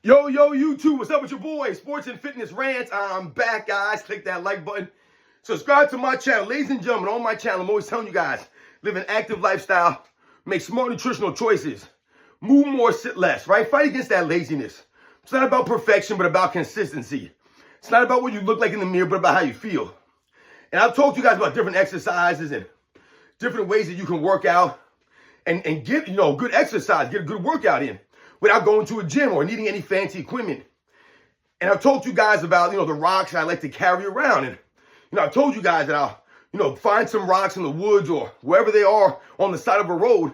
Yo, YouTube, what's up with your boy? Sports and Fitness Rants. I'm back, guys. Click that like button. Subscribe to my channel. Ladies and gentlemen, on my channel, I'm always telling you guys, live an active lifestyle, make smart nutritional choices, move more, sit less, right? Fight against that laziness. It's not about perfection, but about consistency. It's not about what you look like in the mirror, but about how you feel. And I've talked to you guys about different exercises and different ways that you can work out and get, good exercise, get a good workout in without going to a gym or needing any fancy equipment. And I've told you guys about, the rocks I like to carry around. And, I've told you guys that I'll, find some rocks in the woods or wherever they are on the side of a road.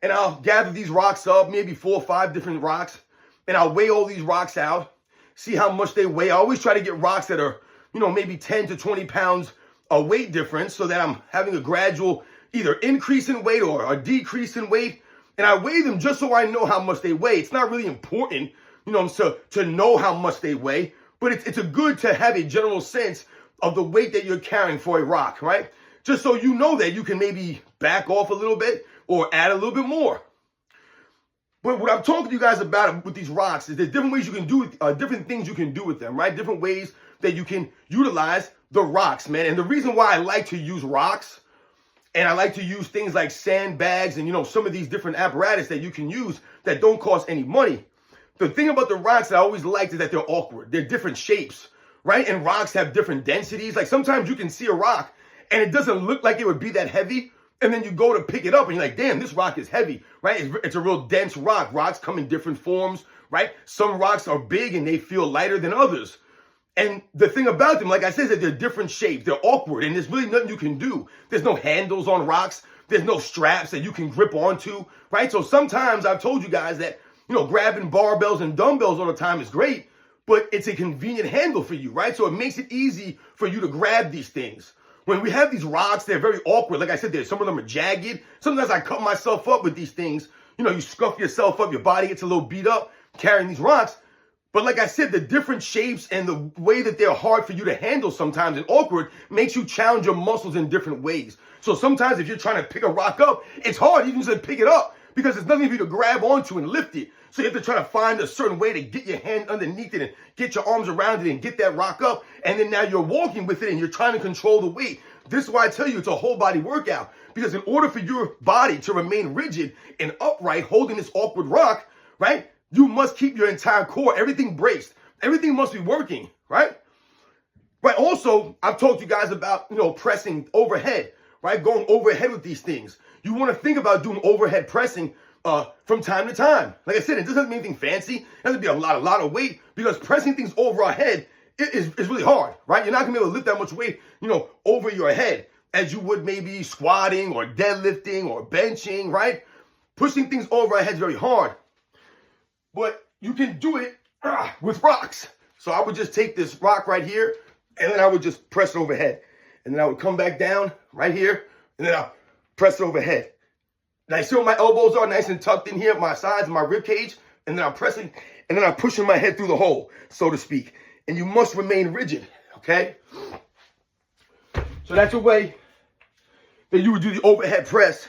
And I'll gather these rocks up, maybe 4 or 5 different rocks. And I'll weigh all these rocks out, see how much they weigh. I always try to get rocks that are, maybe 10 to 20 pounds a weight difference so that I'm having a gradual either increase in weight or a decrease in weight. And I weigh them just so I know how much they weigh. It's not really important, to know how much they weigh, but it's a good to have a general sense of the weight that you're carrying for a rock, right? Just so you know that you can maybe back off a little bit or add a little bit more. But what I'm talking to you guys about with these rocks is there's different ways you can do it, different things you can do with them, right? Different ways that you can utilize the rocks, man. And the reason why I like to use rocks and I like to use things like sandbags and, some of these different apparatus that you can use that don't cost any money. The thing about the rocks that I always liked is that they're awkward. They're different shapes, right? And rocks have different densities. Like sometimes you can see a rock and it doesn't look like it would be that heavy. And then you go to pick it up and you're like, damn, this rock is heavy, right? It's a real dense rock. Rocks come in different forms, right? Some rocks are big and they feel lighter than others. And the thing about them, like I said, is that they're different shapes. They're awkward, and there's really nothing you can do. There's no handles on rocks. There's no straps that you can grip onto, right? So sometimes I've told you guys that, grabbing barbells and dumbbells all the time is great, but it's a convenient handle for you, right? So it makes it easy for you to grab these things. When we have these rocks, they're very awkward. Like I said, some of them are jagged. Sometimes I cut myself up with these things. You scuff yourself up, your body gets a little beat up carrying these rocks. But like I said, the different shapes and the way that they're hard for you to handle sometimes and awkward makes you challenge your muscles in different ways. So sometimes if you're trying to pick a rock up, it's hard even to pick it up because there's nothing for you to grab onto and lift it. So you have to try to find a certain way to get your hand underneath it and get your arms around it and get that rock up. And then now you're walking with it and you're trying to control the weight. This is why I tell you it's a whole body workout. Because in order for your body to remain rigid and upright holding this awkward rock, right? You must keep your entire core, everything braced. Everything must be working, right? Right. Also, I've talked to you guys about, pressing overhead, right? Going overhead with these things. You want to think about doing overhead pressing from time to time. Like I said, it doesn't have to be anything fancy. It has to be a lot of weight because pressing things over our head is really hard, right? You're not going to be able to lift that much weight, over your head as you would maybe squatting or deadlifting or benching, right? Pushing things over our head is very hard. But you can do it with rocks. So I would just take this rock right here, and then I would just press it overhead. And then I would come back down right here, and then I'll press it overhead. And I see where my elbows are nice and tucked in here at my sides, my rib cage, and then I'm pressing, and then I'm pushing my head through the hole, so to speak. And you must remain rigid, okay? So that's a way that you would do the overhead press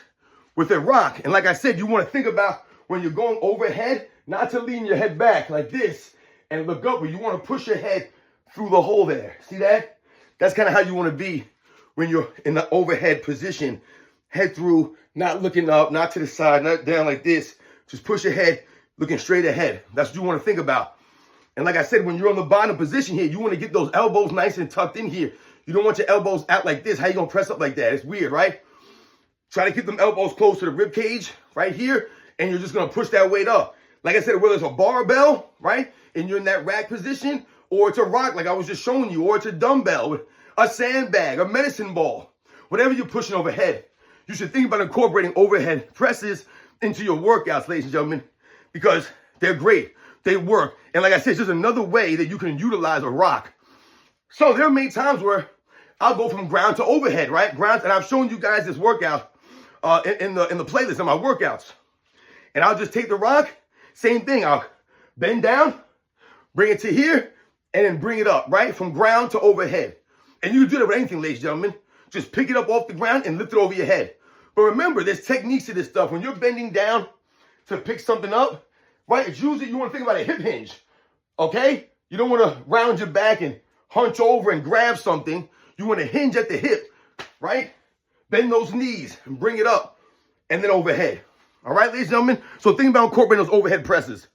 with a rock. And like I said, you want to think about when you're going overhead, not to lean your head back like this and look up, but you want to push your head through the hole there. See that? That's kind of how you want to be when you're in the overhead position. Head through, not looking up, not to the side, not down like this. Just push your head looking straight ahead. That's what you want to think about. And like I said, when you're on the bottom position here, you want to get those elbows nice and tucked in here. You don't want your elbows out like this. How you going to press up like that? It's weird, right? Try to keep them elbows close to the rib cage right here, and you're just going to push that weight up. Like I said, whether it's a barbell, right, and you're in that rack position, or it's a rock like I was just showing you, or it's a dumbbell, a sandbag, a medicine ball, whatever you're pushing overhead, you should think about incorporating overhead presses into your workouts, ladies and gentlemen, because they're great. They work. And like I said, it's just another way that you can utilize a rock. So there are many times where I'll go from ground to overhead, right? Ground, and I've shown you guys this workout in the playlist of my workouts. And I'll just take the rock. Same thing, I'll bend down, bring it to here, and then bring it up, right? From ground to overhead. And you can do that with anything, ladies and gentlemen. Just pick it up off the ground and lift it over your head. But remember, there's techniques to this stuff. When you're bending down to pick something up, right? It's usually you want to think about a hip hinge, okay? You don't want to round your back and hunch over and grab something. You want to hinge at the hip, right? Bend those knees and bring it up and then overhead. All right, ladies and gentlemen? So think about incorporating those overhead presses.